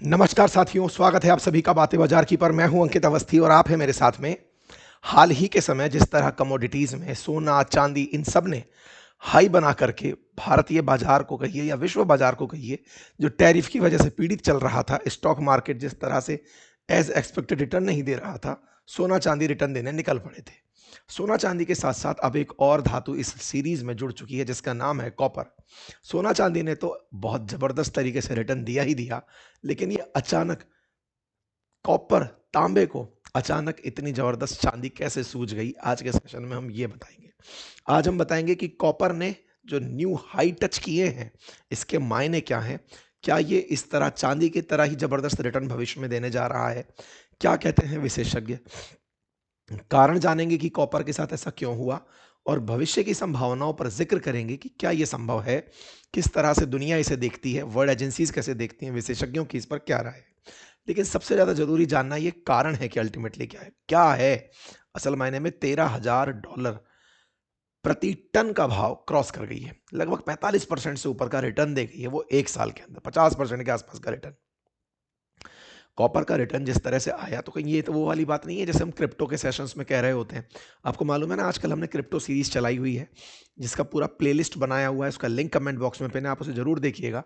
नमस्कार साथियों, स्वागत है आप सभी का बातें बाजार की पर। मैं हूं अंकित अवस्थी और आप हैं मेरे साथ में। हाल ही के समय जिस तरह कमोडिटीज़ में सोना, चांदी इन सब ने हाई बना करके भारतीय बाजार को कहिए या विश्व बाजार को कहिए, जो टैरिफ की वजह से पीड़ित चल रहा था, स्टॉक मार्केट जिस तरह से एज एक्सपेक्टेड रिटर्न नहीं दे रहा था, सोना चांदी रिटर्न देने निकल पड़े थे। सोना चांदी के साथ साथ अब एक और धातु इस सीरीज में जुड़ चुकी है जिसका नाम है कॉपर। सोना चांदी ने तो बहुत जबरदस्त तरीके से रिटर्न दिया ही दिया, लेकिन ये अचानक कॉपर, तांबे को अचानक इतनी जबरदस्त चांदी कैसे सूझ गई, आज के सेशन में हम ये बताएंगे। आज हम बताएंगे कि कॉपर ने जो न्यू हाई टच किए हैं, इसके मायने क्या हैं। क्या ये इस तरह चांदी की तरह ही जबरदस्त रिटर्न भविष्य में देने जा रहा है? क्या कहते हैं विशेषज्ञ? कारण जानेंगे कि कॉपर के साथ ऐसा क्यों हुआ, और भविष्य की संभावनाओं पर जिक्र करेंगे कि क्या यह संभव है, किस तरह से दुनिया इसे देखती है, वर्ल्ड एजेंसीज कैसे देखती हैं, विशेषज्ञों की इस पर क्या राय है। लेकिन सबसे ज्यादा जरूरी जानना ये कारण है कि अल्टीमेटली क्या है असल मायने में $13,000 प्रति टन का भाव क्रॉस कर गई है। लगभग 45% से ऊपर का रिटर्न दे गई है वो एक साल के अंदर, 50% के आसपास का रिटर्न। कॉपर का रिटर्न जिस तरह से आया, तो कहीं ये तो वो वाली बात नहीं है जैसे हम क्रिप्टो के सेशंस में कह रहे होते हैं। आपको मालूम है ना, आजकल हमने क्रिप्टो सीरीज चलाई हुई है जिसका पूरा प्लेलिस्ट बनाया हुआ है, उसका लिंक कमेंट बॉक्स में पिन है, आप उसे जरूर देखिएगा।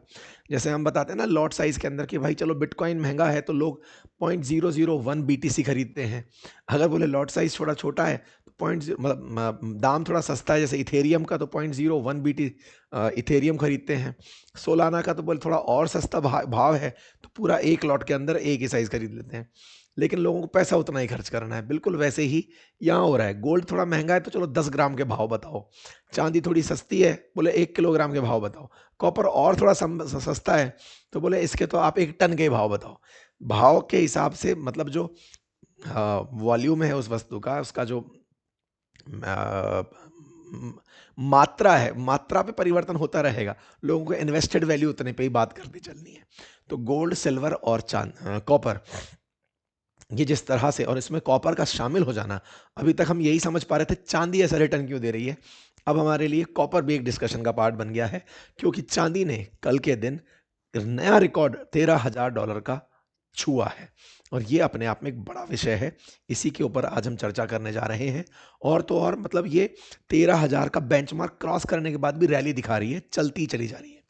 जैसे हम बताते हैं ना लॉट साइज के अंदर कि भाई चलो बिटकॉइन महंगा है तो लोग 0.001 BTC खरीदते हैं। अगर बोले लॉट साइज थोड़ा छोटा है तो मतलब दाम थोड़ा सस्ता है, जैसे इथेरियम का तो 0.01 BT इथेरियम खरीदते हैं। सोलाना का तो बोले थोड़ा और सस्ता भाव है तो पूरा एक लॉट के अंदर एक ही साइज खरीद लेते हैं। लेकिन लोगों को पैसा उतना ही खर्च करना है, बिल्कुल वैसे ही यहाँ हो रहा है। गोल्ड थोड़ा महंगा है तो चलो 10 ग्राम के भाव बताओ, चांदी थोड़ी सस्ती है बोले 1 किलोग्राम के भाव बताओ, कॉपर और थोड़ा सस्ता है तो बोले इसके तो आप 1 टन के भाव बताओ। भाव के हिसाब से मतलब जो वॉल्यूम है उस वस्तु का, उसका जो अ, मात्रा है, मात्रा पे परिवर्तन होता रहेगा। लोगों को इन्वेस्टेड वैल्यू उतने पे ही बात करनी चलनी है। तो गोल्ड, सिल्वर और कॉपर, ये जिस तरह से, और इसमें कॉपर का शामिल हो जाना, अभी तक हम यही समझ पा रहे थे चांदी ऐसा रिटर्न क्यों दे रही है, अब हमारे लिए कॉपर भी एक डिस्कशन का पार्ट बन गया है। क्योंकि चांदी ने कल के दिन नया रिकॉर्ड $13,000 का छुआ है, और ये अपने आप में एक बड़ा विषय है। इसी के ऊपर आज हम चर्चा करने जा रहे हैं। और तो और मतलब ये 13,000 का बेंचमार्क क्रॉस करने के बाद भी रैली दिखा रही है, चलती चली जा रही है।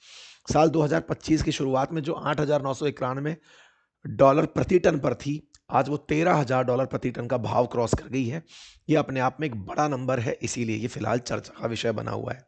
साल 2025 की शुरुआत में जो $8,991 प्रति टन पर थी, आज वो $13,000 प्रति टन का भाव क्रॉस कर गई है। ये अपने आप में एक बड़ा नंबर है, इसीलिए ये फिलहाल चर्चा का विषय बना हुआ है।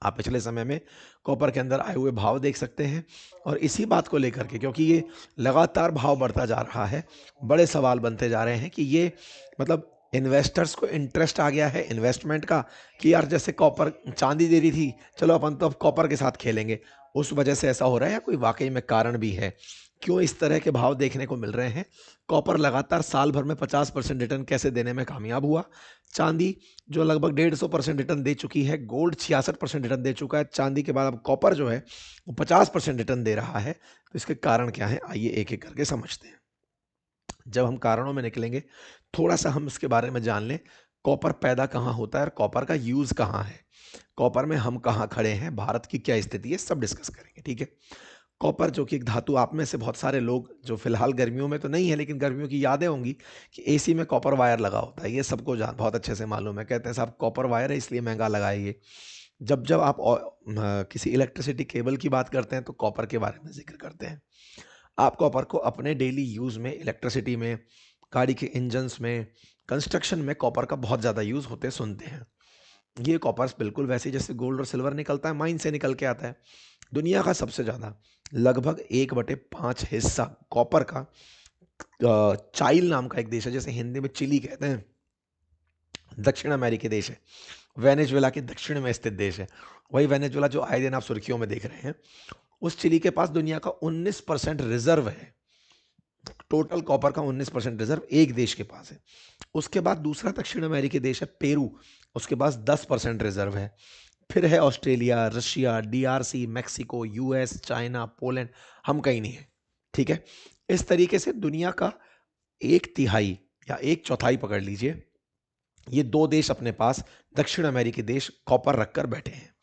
आप पिछले समय में कॉपर के अंदर आए हुए भाव देख सकते हैं, और इसी बात को लेकर के, क्योंकि ये लगातार भाव बढ़ता जा रहा है, बड़े सवाल बनते जा रहे हैं कि ये मतलब इन्वेस्टर्स को इंटरेस्ट आ गया है इन्वेस्टमेंट का, कि यार जैसे कॉपर चांदी दे रही थी, चलो अपन तो अब कॉपर के साथ खेलेंगे, उस वजह से ऐसा हो रहा है, या कोई वाकई में कारण भी है क्यों इस तरह के भाव देखने को मिल रहे हैं। कॉपर लगातार साल भर में 50% रिटर्न कैसे देने में कामयाब हुआ, चांदी जो लगभग 150% रिटर्न दे चुकी है, गोल्ड 66% रिटर्न दे चुका है, चांदी के बाद अब कॉपर जो है वो 50% रिटर्न दे रहा है। तो इसके कारण क्या है, आइए एक एक करके समझते हैं। जब हम कारणों में निकलेंगे, थोड़ा सा हम इसके बारे में जान लें। कॉपर पैदा कहाँ होता है और कॉपर का यूज कहाँ है, कॉपर में हम कहाँ खड़े हैं, भारत की क्या स्थिति है, सब डिस्कस करेंगे, ठीक है। कॉपर जो कि एक धातु, आप में से बहुत सारे लोग जो फिलहाल गर्मियों में तो नहीं है लेकिन गर्मियों की यादें होंगी कि एसी में कॉपर वायर लगा होता है, ये सबको जान बहुत अच्छे से मालूम है। कहते हैं साहब कॉपर वायर है इसलिए महंगा लगा है ये। जब जब आप किसी इलेक्ट्रिसिटी केबल की बात करते हैं तो कॉपर के बारे में जिक्र करते हैं। आप कॉपर को अपने डेली यूज में, इलेक्ट्रिसिटी में, गाड़ी के इंजन्स में, कंस्ट्रक्शन में कॉपर का बहुत ज़्यादा यूज होते सुनते हैं। ये कॉपर्स बिल्कुल वैसे ही जैसे गोल्ड और सिल्वर निकलता है, माइन से निकल के आता है। दुनिया का सबसे ज़्यादा, लगभग 1/5 हिस्सा कॉपर का चाइल नाम का एक देश है, जैसे हिंदी में चिली कहते हैं, दक्षिण अमेरिकी देश है, वेनेजुएला के दक्षिण में स्थित देश है। वही वेनेजुएला जो आए दिन आप सुर्खियों में देख रहे हैं, उस चिली के पास दुनिया का 19% रिजर्व है। टोटल कॉपर का 19% रिजर्व एक देश के पास है। उसके बाद दूसरा दक्षिण अमेरिकी देश है पेरू, उसके पास 10% रिजर्व है। फिर है Australia, Russia, DRC, Mexico, US, China, Poland, हम कहीं नहीं है, ठीक है। इस तरीके से दुनिया का एक तिहाई या एक चौथाई पकड़ लीजिए, ये दो देश अपने पास दक्षिण अमेरिकी देश कॉपर रखकर बैठे हैं।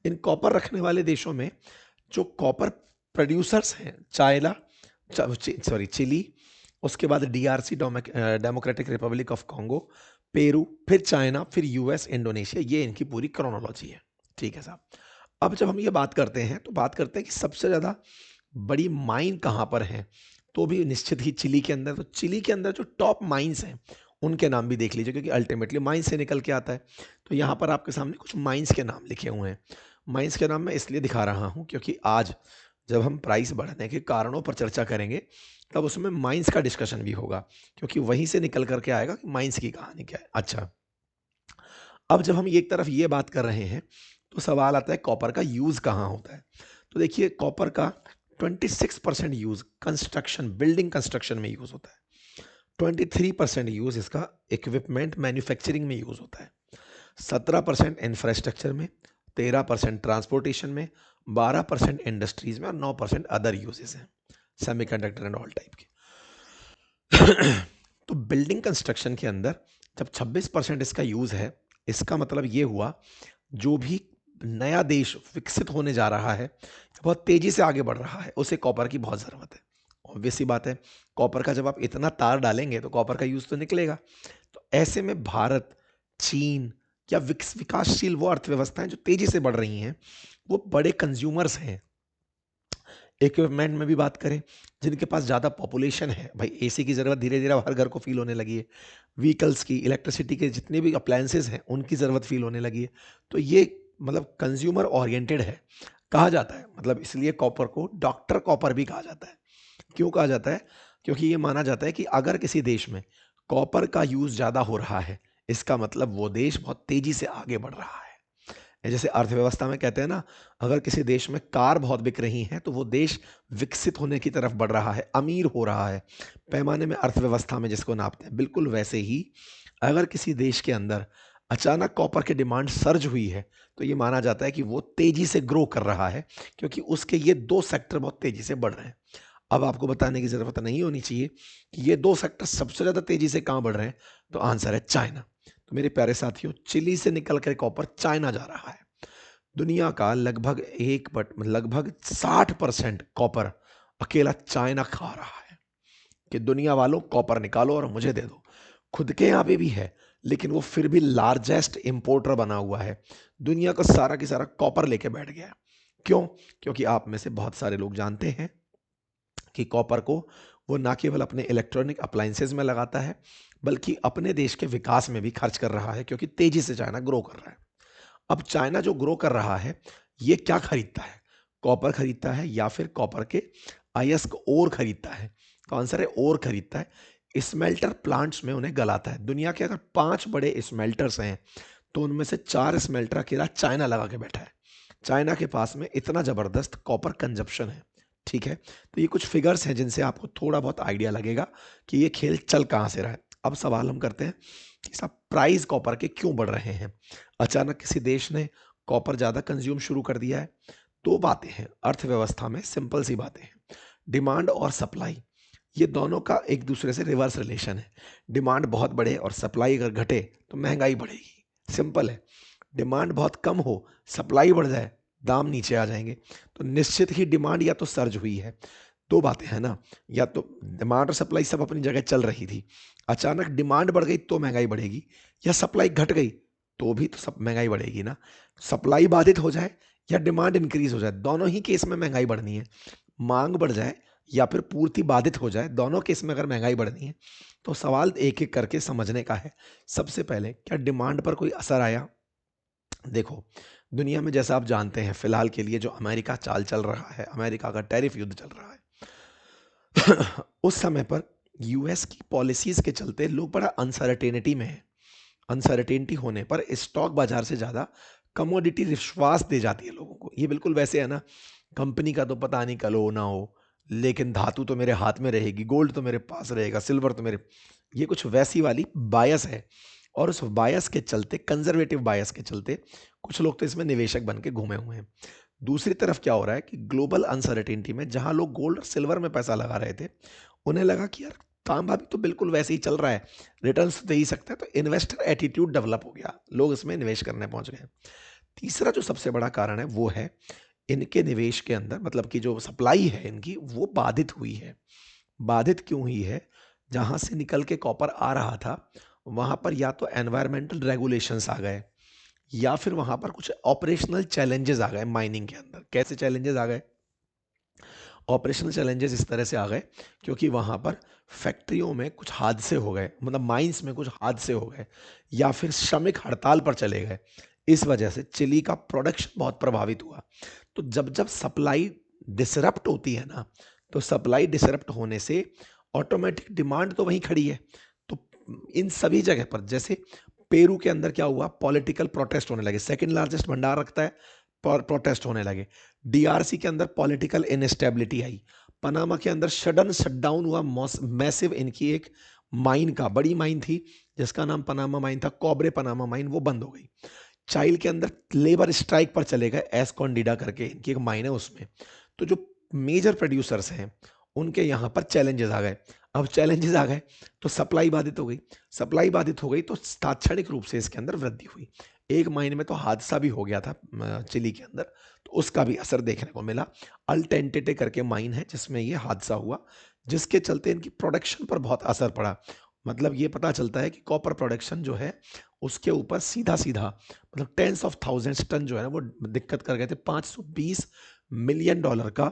इन कॉपर रखने वाले देशों में जो कॉपर प्रोड्यूसर्स हैं, सॉरी चिली, उसके बाद DRC democratic Republic of Congo, Peru, फिर चाइना, फिर यूएस, इंडोनेशिया। ये इनकी पूरी क्रोनोलॉजी है। ठीक है साहब। अब जब हम ये बात करते हैं तो बात करते हैं कि सबसे ज़्यादा बड़ी माइन कहाँ पर है, तो भी निश्चित ही चिली के अंदर। तो चिली के अंदर जो टॉप माइंस हैं उनके नाम भी देख लीजिए, क्योंकि अल्टीमेटली माइंस से निकल के आता है। तो यहाँ पर आपके सामने कुछ माइंस के नाम लिखे हुए हैं। माइंस के नाम मैं इसलिए दिखा रहा हूँ क्योंकि आज जब हम प्राइस बढ़ने के कारणों पर चर्चा करेंगे तब उसमें माइंस का डिस्कशन भी होगा, क्योंकि वहीं से निकल करके आएगा कि माइंस की कहानी क्या है। अच्छा, अब जब हम एक तरफ ये बात कर रहे हैं तो सवाल आता है कॉपर का यूज़ कहाँ होता है। तो देखिए कॉपर का 26% यूज़ कंस्ट्रक्शन, बिल्डिंग कंस्ट्रक्शन में यूज़ होता है। 23% यूज़ इसका इक्विपमेंट मैन्युफैक्चरिंग में यूज़ होता है। 17% इंफ्रास्ट्रक्चर में, 13% ट्रांसपोर्टेशन में, 12% इंडस्ट्रीज में और 9% अदर यूजेस हैं, सेमीकंडक्टर एंड ऑल टाइप के। तो बिल्डिंग कंस्ट्रक्शन के अंदर जब 26% इसका यूज़ है, इसका मतलब ये हुआ जो भी नया देश विकसित होने जा रहा है, बहुत तेजी से आगे बढ़ रहा है, उसे कॉपर की बहुत ज़रूरत है। ऑब्वियस सी बात है, कॉपर का जब आप इतना तार डालेंगे तो कॉपर का यूज़ तो निकलेगा। तो ऐसे में भारत, चीन या विकासशील वो अर्थव्यवस्थाएं जो तेजी से बढ़ रही हैं, वो बड़े कंज्यूमर्स हैं। इक्विपमेंट में भी बात करें, जिनके पास ज़्यादा पॉपुलेशन है, भाई एसी की ज़रूरत धीरे धीरे हर घर को फील होने लगी है। व्हीकल्स की, इलेक्ट्रिसिटी के जितने भी अप्लायंसेज हैं उनकी ज़रूरत फील होने लगी है। तो ये मतलब कंज्यूमर ओरिएंटेड है कहा जाता है। मतलब इसलिए कॉपर को डॉक्टर कॉपर भी कहा जाता है। क्यों कहा जाता है? क्योंकि ये माना जाता है कि अगर किसी देश में कॉपर का यूज़ ज़्यादा हो रहा है, इसका मतलब वो देश बहुत तेज़ी से आगे बढ़ रहा है। जैसे अर्थव्यवस्था में कहते हैं ना, अगर किसी देश में कार बहुत बिक रही हैं तो वो देश विकसित होने की तरफ बढ़ रहा है, अमीर हो रहा है, पैमाने में अर्थव्यवस्था में जिसको नापते हैं। बिल्कुल वैसे ही अगर किसी देश के अंदर अचानक कॉपर की डिमांड सर्ज हुई है तो ये माना जाता है कि वो तेजी से ग्रो कर रहा है, क्योंकि उसके ये दो सेक्टर बहुत तेजी से बढ़ रहे हैं। अब आपको बताने की जरूरत नहीं होनी चाहिए कि ये दो सेक्टर सबसे ज्यादा तेजी से कहां बढ़ रहे हैं। तो आंसर है चाइना। तो मेरे प्यारे साथियों, चिली से निकल कर कॉपर चाइना जा रहा है। दुनिया का लगभग 60% कॉपर अकेला चाइना खा रहा है। कि दुनिया वालों कॉपर निकालो और मुझे दे दो। खुद के यहाँ पे भी है, लेकिन वो फिर भी लार्जेस्ट इंपोर्टर बना हुआ है। दुनिया का सारा की सारा कॉपर लेके बैठ गया है। क्यों? क्योंकि आप में से बहुत सारे लोग जानते हैं कि कॉपर को वो ना केवल अपने इलेक्ट्रॉनिक अप्लायंसेज में लगाता है, बल्कि अपने देश के विकास में भी खर्च कर रहा है, क्योंकि तेजी से चाइना ग्रो कर रहा है। अब चाइना जो ग्रो कर रहा है, ये क्या खरीदता है? कॉपर खरीदता है या फिर कॉपर के अयस्क ओर खरीदता है? तो आंसर है ओर खरीदता है। स्मेल्टर प्लांट्स में उन्हें गलाता है। दुनिया के अगर 5 बड़े स्मेल्टर्स हैं तो उनमें से 4 स्मेल्टर अकेला चाइना लगा के बैठा है। चाइना के पास में इतना जबरदस्त कॉपर कंजप्शन है। ठीक है, तो ये कुछ फिगर्स हैं जिनसे आपको थोड़ा बहुत आइडिया लगेगा कि ये खेल चल कहाँ से रहा है। अब सवाल हम करते हैं कि सब प्राइस कॉपर के क्यों बढ़ रहे हैं? अचानक किसी देश ने कॉपर ज़्यादा कंज्यूम शुरू कर दिया है। दो बातें हैं अर्थव्यवस्था में, सिंपल सी बातें हैं। डिमांड और सप्लाई, ये दोनों का एक दूसरे से रिवर्स रिलेशन है। डिमांड बहुत बढ़े और सप्लाई अगर घटे तो महंगाई बढ़ेगी। सिंपल है। डिमांड बहुत कम हो, सप्लाई बढ़ जाए, दाम नीचे आ जाएंगे। तो निश्चित ही डिमांड या तो सर्ज हुई है। दो बातें हैं ना, या तो डिमांड और सप्लाई सब अपनी जगह चल रही थी, अचानक डिमांड बढ़ गई तो महंगाई बढ़ेगी, या सप्लाई घट गई तो भी तो सब महंगाई बढ़ेगी ना। सप्लाई बाधित हो जाए या डिमांड इंक्रीज हो जाए, दोनों ही केस में महंगाई बढ़नी है। मांग बढ़ जाए या फिर पूर्ति बाधित हो जाए, दोनों केस में अगर महंगाई बढ़नी है तो सवाल एक एक करके समझने का है। सबसे पहले, क्या डिमांड पर कोई असर आया? देखो, दुनिया में जैसा आप जानते हैं फिलहाल के लिए जो अमेरिका चाल चल रहा है, अमेरिका का टैरिफ युद्ध चल रहा है। उस समय पर यूएस की पॉलिसीज के चलते लोग बड़ा अनसर्टेनिटी में है। अनसर्टेनिटी होने पर स्टॉक बाजार से ज़्यादा कमोडिटी विश्वास दे जाती है लोगों को। ये बिल्कुल वैसे है ना, कंपनी का तो पता नहीं कल हो ना हो, लेकिन धातु तो मेरे हाथ में रहेगी, गोल्ड तो मेरे पास रहेगा, सिल्वर तो मेरे। ये कुछ वैसी वाली बायस है। और उस बायस के चलते, कंजर्वेटिव बायस के चलते, कुछ लोग तो इसमें निवेशक बन के घूमे हुए हैं। दूसरी तरफ क्या हो रहा है कि ग्लोबल अनसर्टेनिटी में जहां लोग गोल्ड और सिल्वर में पैसा लगा रहे थे, उन्हें लगा कि यार तांबा भी तो बिल्कुल वैसे ही चल रहा है, रिटर्न्स तो दे ही सकता है। तो इन्वेस्टर एटीट्यूड डेवलप हो गया, लोग इसमें निवेश करने पहुंच गए। तीसरा जो सबसे बड़ा कारण है वो है इनके निवेश के अंदर, मतलब कि जो सप्लाई है इनकी, वो बाधित हुई है। बाधित क्यों हुई है? जहां से निकल के कॉपर आ रहा था वहां पर या तो एनवायरमेंटल रेगुलेशंस आ गए, या फिर वहां पर कुछ ऑपरेशनल चैलेंजेस आ गए माइनिंग के अंदर। कैसे चैलेंजेस आ गए? ऑपरेशनल चैलेंजेस इस तरह से आ गए क्योंकि वहां पर फैक्ट्रियों में कुछ हादसे हो गए, मतलब माइंस में कुछ हादसे हो गए, या फिर श्रमिक हड़ताल पर चले गए। इस वजह से चिली का प्रोडक्शन बहुत प्रभावित हुआ। तो जब जब सप्लाई डिसरप्ट होती है ना, तो सप्लाई डिसरप्ट होने से ऑटोमेटिक डिमांड तो वहीं खड़ी है। तो इन सभी जगह पर, जैसे पेरू के अंदर क्या हुआ, पॉलिटिकल प्रोटेस्ट होने लगे, सेकंड लार्जेस्ट भंडार रखता है, प्रोटेस्ट होने लगे। डीआरसी के अंदर पॉलिटिकल इनस्टेबिलिटी आई। पनामा के अंदर सडन शटडाउन हुआ, मैसिव इनकी एक माइन का, बड़ी माइन थी जिसका नाम पनामा माइन था, कोबरे पनामा माइन, वो बंद हो गई। चाइल के अंदर लेबर स्ट्राइक पर चले गए, एस्कॉन्डिडा करके इनकी एक माइन है उसमें। तो जो मेजर प्रोड्यूसर्स हैं उनके यहाँ पर चैलेंजेस आ गए। अब चैलेंजेस आ गए तो सप्लाई बाधित हो गई। सप्लाई बाधित हो गई तो तात्क्षणिक रूप से इसके अंदर वृद्धि हुई। एक महीने में तो हादसा भी हो गया था चिली के अंदर, तो उसका भी असर देखने को मिला। अल्टेंटेटे करके माइन है जिसमें ये हादसा हुआ, जिसके चलते इनकी प्रोडक्शन पर बहुत असर पड़ा। मतलब ये पता चलता है कि कॉपर प्रोडक्शन जो है उसके ऊपर सीधा सीधा, मतलब टेंस ऑफ थाउजेंड्स टन जो है ना वो दिक्कत कर गए थे। 520 मिलियन डॉलर का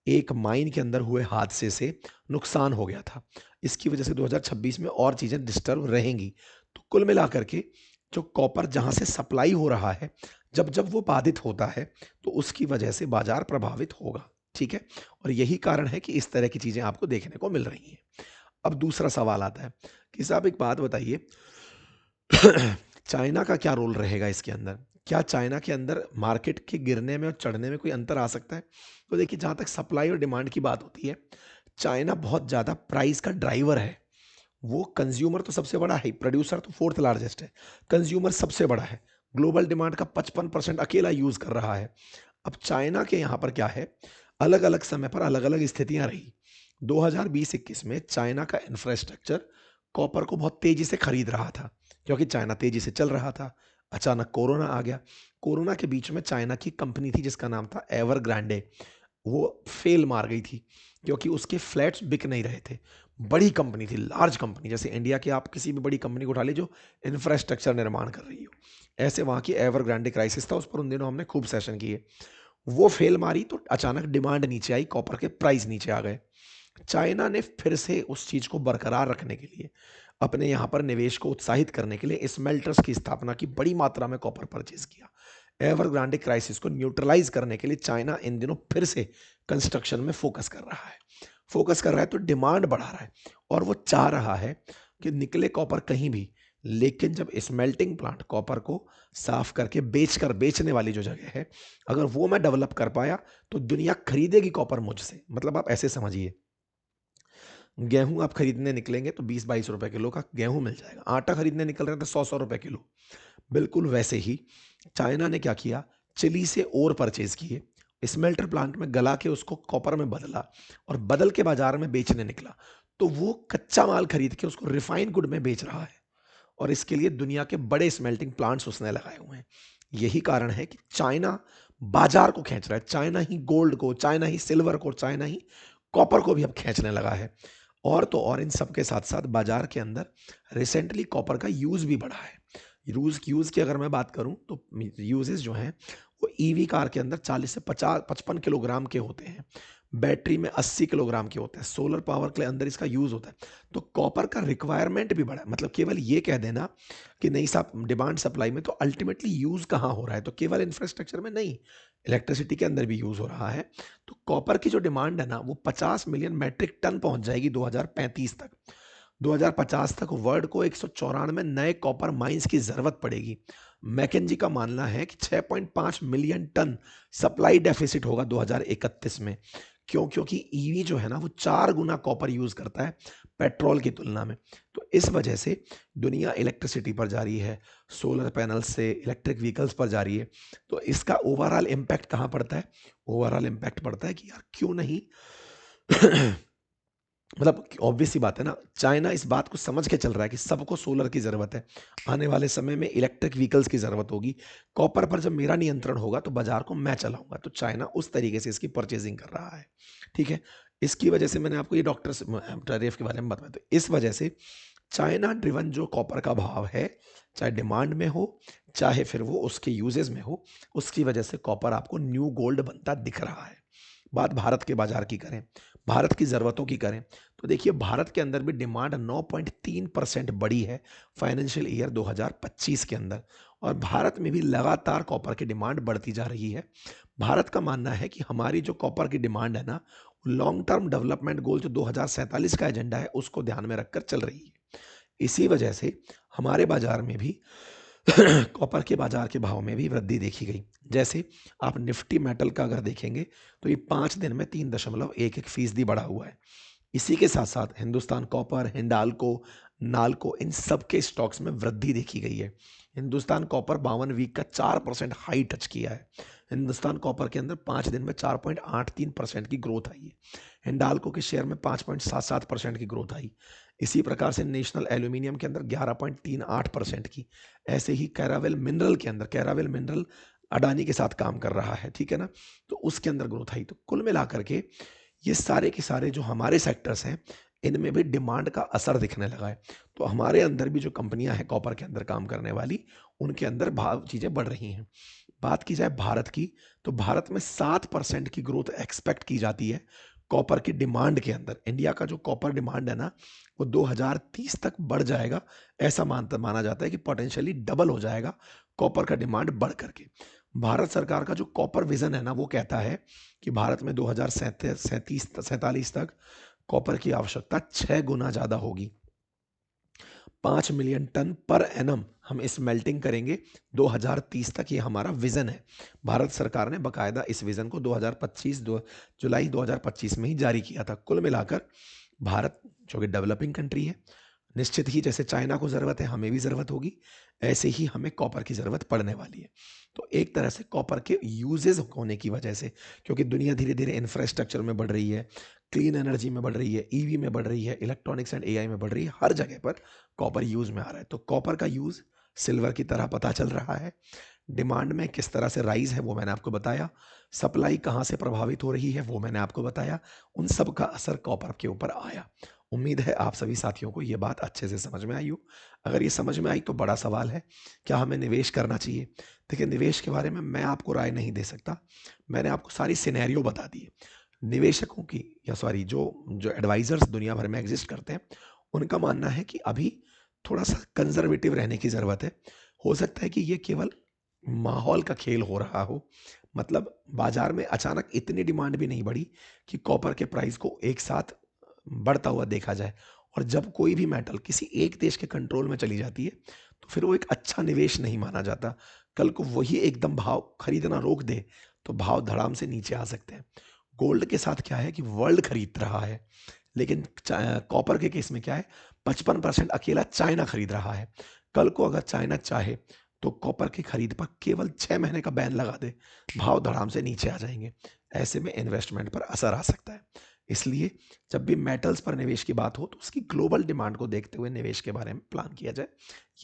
एक माइन के अंदर हुए हादसे से नुकसान हो गया था। इसकी वजह से 2026 में और चीज़ें डिस्टर्ब रहेंगी। तो कुल मिलाकर के जो कॉपर जहां से सप्लाई हो रहा है, जब जब वो बाधित होता है तो उसकी वजह से बाजार प्रभावित होगा। ठीक है, और यही कारण है कि इस तरह की चीजें आपको देखने को मिल रही हैं। अब दूसरा सवाल आता है कि साहब एक बात बताइए, चाइना का क्या रोल रहेगा इसके अंदर? क्या चाइना के अंदर मार्केट के गिरने में और चढ़ने में कोई अंतर आ सकता है? तो देखिए, जहां तक सप्लाई और डिमांड की बात होती है, चाइना बहुत ज़्यादा प्राइस का ड्राइवर है। वो कंज्यूमर तो सबसे बड़ा है, प्रोड्यूसर तो फोर्थ लार्जेस्ट है, कंज्यूमर सबसे बड़ा है। ग्लोबल डिमांड का 55% अकेला यूज कर रहा है। अब चाइना के यहाँ पर क्या है, अलग अलग समय पर अलग अलग स्थितियां रही। 2020-21 में चाइना का इंफ्रास्ट्रक्चर कॉपर को बहुत तेजी से खरीद रहा था क्योंकि चाइना तेजी से चल रहा था। अचानक कोरोना आ गया। कोरोना के बीच में चाइना की कंपनी थी जिसका नाम था एवर ग्रांडे, वो फेल मार गई थी क्योंकि उसके फ्लैट्स बिक नहीं रहे थे। बड़ी कंपनी थी, लार्ज कंपनी, जैसे इंडिया की आप किसी भी बड़ी कंपनी को उठा ली जो इंफ्रास्ट्रक्चर निर्माण कर रही हो, ऐसे वहाँ की एवर ग्रांडे क्राइसिस था, उस पर उन दिनों हमने खूब सेशन किए। वो फेल मारी तो अचानक डिमांड नीचे आई, कॉपर के प्राइस नीचे आ गए। चाइना ने फिर से उस चीज को बरकरार रखने के लिए, अपने यहाँ पर निवेश को उत्साहित करने के लिए स्मेल्टर्स की स्थापना की, बड़ी मात्रा में कॉपर परचेज किया। एवरग्रांडे क्राइसिस को न्यूट्रलाइज करने के लिए चाइना इन दिनों फिर से कंस्ट्रक्शन में फोकस कर रहा है। फोकस कर रहा है तो डिमांड बढ़ा रहा है, और वो चाह रहा है कि निकले कॉपर कहीं भी, लेकिन जब स्मेल्टिंग प्लांट कॉपर को साफ करके बेचने वाली जो जगह है, अगर वो मैं डेवलप कर पाया तो दुनिया खरीदेगी कॉपर मुझसे। मतलब आप ऐसे समझिए, गेहूं आप खरीदने निकलेंगे तो 20-22 रुपए किलो का गेहूं मिल जाएगा, आटा खरीदने निकल रहे हैं तो 100-100 रुपए किलो। बिल्कुल वैसे ही चाइना ने क्या किया, चिली से ओर परचेज किए, स्मेल्टर प्लांट में गला के उसको कॉपर में बदला, और बदल के बाजार में बेचने निकला। तो वो कच्चा माल खरीद के उसको रिफाइंड गुड में बेच रहा है, और इसके लिए दुनिया के बड़े स्मेल्टिंग प्लांट्स उसने लगाए हुए हैं। यही कारण है कि चाइना बाजार को खींच रहा है, चाइना ही गोल्ड को, चाइना ही सिल्वर को, चाइना ही कॉपर को भी अब खींचने लगा है। और तो और इन सब के साथ साथ बाजार के अंदर रिसेंटली कॉपर का यूज भी बढ़ा है। यूज की अगर मैं बात करूं तो यूजेस जो हैं वो ईवी कार के अंदर 40 से 50-55 किलोग्राम के होते हैं, बैटरी में 80 किलोग्राम के होते हैं, सोलर पावर के अंदर इसका यूज होता है। तो कॉपर का रिक्वायरमेंट भी बढ़ा है। मतलब केवल ये कह देना कि नहीं साहब डिमांड सप्लाई में, तो अल्टीमेटली यूज कहाँ हो रहा है, तो केवल इंफ्रास्ट्रक्चर में नहीं, इलेक्ट्रिसिटी के अंदर भी यूज हो रहा है। तो कॉपर की जो डिमांड है ना वो 50 मिलियन मैट्रिक टन पहुंच जाएगी 2035 तक। 2050 तक वर्ल्ड को 194 नए कॉपर माइंस की जरूरत पड़ेगी। मैकेंजी का मानना है कि 6.5 मिलियन टन सप्लाई डेफिसिट होगा 2031 में। क्यों? क्योंकि ईवी जो है ना वो 4 गुना कॉपर यूज करता है पेट्रोल की तुलना में। तो इस वजह से दुनिया इलेक्ट्रिसिटी पर जा रही है, सोलर पैनल से इलेक्ट्रिक व्हीकल्स पर जा रही है। तो इसका ओवरऑल इम्पैक्ट कहाँ पड़ता है? ओवरऑल इम्पैक्ट पड़ता है कि यार क्यों नहीं मतलब ऑब्वियस सी बात है ना, चाइना इस बात को समझ के चल रहा है कि सबको सोलर की ज़रूरत है, आने वाले समय में इलेक्ट्रिक व्हीकल्स की ज़रूरत होगी, कॉपर पर जब मेरा नियंत्रण होगा तो बाजार को मैं चलाऊंगा। तो चाइना उस तरीके से इसकी परचेजिंग कर रहा है, ठीक है। इसकी वजह से मैंने आपको ये डॉक्टर टैरिफ के बारे में बताया, तो इस वजह से चाइना ड्रिवन जो कॉपर का भाव है, चाहे डिमांड में हो चाहे फिर वो उसके यूजेस में हो, उसकी वजह से कॉपर आपको न्यू गोल्ड बनता दिख रहा है। बात भारत के बाजार की करें, भारत की ज़रूरतों की करें, तो देखिए भारत के अंदर भी डिमांड 9.3% बढ़ी है फाइनेंशियल ईयर 2025 के अंदर, और भारत में भी लगातार कॉपर की डिमांड बढ़ती जा रही है। भारत का मानना है कि हमारी जो कॉपर की डिमांड है ना, लॉन्ग टर्म डेवलपमेंट गोल जो 2047 का एजेंडा है उसको ध्यान में रखकर चल रही है। इसी वजह से हमारे बाजार में भी कॉपर के बाजार के भाव में भी वृद्धि देखी गई। जैसे आप निफ्टी मेटल का अगर देखेंगे तो ये 5 दिन में 3.11% बढ़ा हुआ है। इसी के साथ साथ हिंदुस्तान कॉपर, हिंडाल्को, नाल्को, इन सब के स्टॉक्स में वृद्धि देखी गई है। हिंदुस्तान कॉपर 52 वीक का 4% हाई टच किया है। हिंदुस्तान कॉपर के अंदर 5 दिन में 4.83% की ग्रोथ आई है। हिंडाल्को के शेयर में 5.77% की ग्रोथ आई। इसी प्रकार से नेशनल एल्यूमिनियम के अंदर 11.38% की। ऐसे ही कैरावेल मिनरल के अंदर, कैरावेल मिनरल अडानी के साथ काम कर रहा है, ठीक है ना, तो उसके अंदर ग्रोथ आई। तो कुल मिलाकर के ये सारे के सारे जो हमारे सेक्टर्स हैं, इनमें भी डिमांड का असर दिखने लगा है। तो हमारे अंदर भी जो कंपनियां हैं कॉपर के अंदर काम करने वाली, उनके अंदर भाव चीज़ें बढ़ रही हैं। बात की जाए भारत की, तो भारत में 7% की ग्रोथ एक्सपेक्ट की जाती है कॉपर की डिमांड के अंदर। इंडिया का जो कॉपर डिमांड है ना, वो 2030 तक बढ़ जाएगा। ऐसा माना जाता है कि पोटेंशियली डबल हो जाएगा कॉपर का डिमांड बढ़ करके। भारत सरकार का जो कॉपर विजन है ना, वो कहता है कि भारत में 2047 तक कॉपर की आवश्यकता 6 गुना ज़्यादा होगी। 5 मिलियन टन पर एनम हम स्मेल्टिंग करेंगे 2030 तक, ये हमारा विजन है। भारत सरकार ने बकायदा इस विजन को 2025 जुलाई 2025 में ही जारी किया था। कुल मिलाकर भारत जो कि डेवलपिंग कंट्री है, निश्चित ही जैसे चाइना को ज़रूरत है हमें भी ज़रूरत होगी, ऐसे ही हमें कॉपर की ज़रूरत पड़ने वाली है। तो एक तरह से कॉपर के यूजेस होने की वजह से, क्योंकि दुनिया धीरे धीरे इंफ्रास्ट्रक्चर में बढ़ रही है, क्लीन एनर्जी में बढ़ रही है, ईवी में बढ़ रही है, इलेक्ट्रॉनिक्स एंड एआई में बढ़ रही है, हर जगह पर कॉपर यूज़ में आ रहा है। तो कॉपर का यूज़ सिल्वर की तरह पता चल रहा है। डिमांड में किस तरह से राइज है वो मैंने आपको बताया, सप्लाई कहाँ से प्रभावित हो रही है वो मैंने आपको बताया, उन सब का असर कॉपर के ऊपर आया। उम्मीद है आप सभी साथियों को ये बात अच्छे से समझ में आई हो। अगर ये समझ में आई तो बड़ा सवाल है, क्या हमें निवेश करना चाहिए? देखिए, निवेश के बारे में मैं आपको राय नहीं दे सकता, मैंने आपको सारी सिनेरियो बता दी है। निवेशकों की, या सॉरी, जो जो एडवाइजर्स दुनिया भर में एग्जिस्ट करते हैं, उनका मानना है कि अभी थोड़ा सा कंजर्वेटिव रहने की ज़रूरत है। हो सकता है कि ये केवल माहौल का खेल हो रहा हो, मतलब बाजार में अचानक इतनी डिमांड भी नहीं बढ़ी कि कॉपर के प्राइस को एक साथ बढ़ता हुआ देखा जाए। और जब कोई भी मेटल किसी एक देश के कंट्रोल में चली जाती है तो फिर वो एक अच्छा निवेश नहीं माना जाता। कल को वही एकदम भाव खरीदना रोक दे तो भाव धड़ाम से नीचे आ सकते हैं। गोल्ड के साथ क्या है कि वर्ल्ड खरीद रहा है, लेकिन कॉपर के केस में क्या है, 55% अकेला चाइना खरीद रहा है। कल को अगर चाइना चाहे तो कॉपर की खरीद पर केवल 6 महीने का बैन लगा दे, भाव धड़ाम से नीचे आ जाएंगे। ऐसे में इन्वेस्टमेंट पर असर आ सकता है। इसलिए जब भी मेटल्स पर निवेश की बात हो तो उसकी ग्लोबल डिमांड को देखते हुए निवेश के बारे में प्लान किया जाए।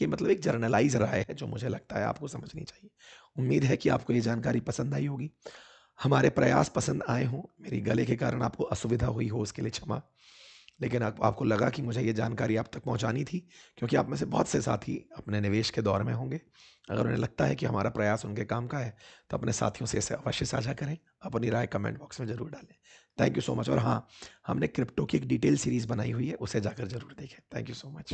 ये मतलब एक जर्नलाइज राय है जो मुझे लगता है आपको समझनी चाहिए। उम्मीद है कि आपको ये जानकारी पसंद आई होगी। हमारे प्रयास पसंद आए हों, मेरी गले के कारण आपको असुविधा हुई हो उसके लिए क्षमा। लेकिन आपको लगा कि मुझे ये जानकारी आप तक पहुंचानी थी, क्योंकि आप में से बहुत से साथी अपने निवेश के दौर में होंगे। अगर उन्हें लगता है कि हमारा प्रयास उनके काम का है तो अपने साथियों से इसे अवश्य साझा करें। अपनी राय कमेंट बॉक्स में ज़रूर डालें। Thank you so much. और हाँ, हमने क्रिप्टो की एक डिटेल सीरीज़ बनाई हुई है, उसे जाकर ज़रूर देखें। Thank you so much.